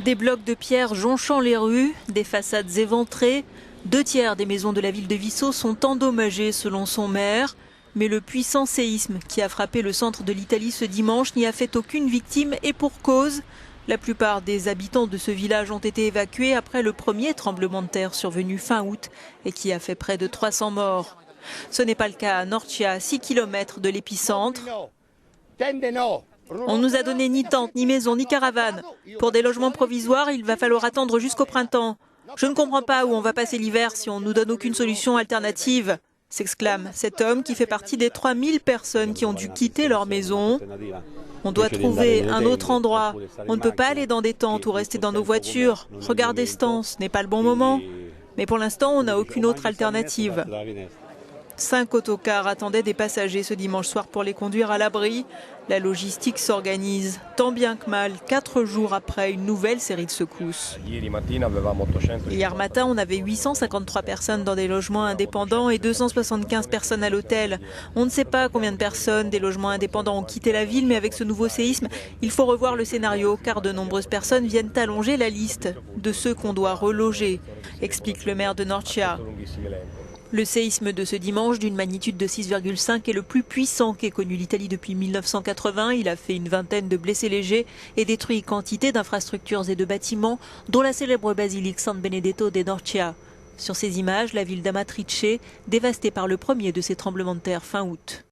Des blocs de pierre jonchant les rues, des façades éventrées. 2/3 des maisons de la ville de Visso sont endommagées selon son maire. Mais le puissant séisme qui a frappé le centre de l'Italie ce dimanche n'y a fait aucune victime et pour cause. La plupart des habitants de ce village ont été évacués après le premier tremblement de terre survenu fin août et qui a fait près de 300 morts. Ce n'est pas le cas à Norcia, à 6 km de l'épicentre. On nous a donné ni tente, ni maison, ni caravane. Pour des logements provisoires, il va falloir attendre jusqu'au printemps. Je ne comprends pas où on va passer l'hiver si on ne nous donne aucune solution alternative, s'exclame cet homme qui fait partie des 3000 personnes qui ont dû quitter leur maison. On doit trouver un autre endroit. On ne peut pas aller dans des tentes ou rester dans nos voitures. Regardez ce temps, ce n'est pas le bon moment. Mais pour l'instant, on n'a aucune autre alternative. 5 autocars attendaient des passagers ce dimanche soir pour les conduire à l'abri. La logistique s'organise, tant bien que mal, 4 jours après une nouvelle série de secousses. Hier matin, on avait 853 personnes dans des logements indépendants et 275 personnes à l'hôtel. On ne sait pas combien de personnes des logements indépendants ont quitté la ville, mais avec ce nouveau séisme, il faut revoir le scénario, car de nombreuses personnes viennent allonger la liste de ceux qu'on doit reloger, explique le maire de Norcia. Le séisme de ce dimanche, d'une magnitude de 6,5, est le plus puissant qu'ait connu l'Italie depuis 1980. Il a fait une vingtaine de blessés légers et détruit quantité d'infrastructures et de bâtiments, dont la célèbre basilique San Benedetto de Norcia. Sur ces images, la ville d'Amatrice, dévastée par le premier de ces tremblements de terre fin août.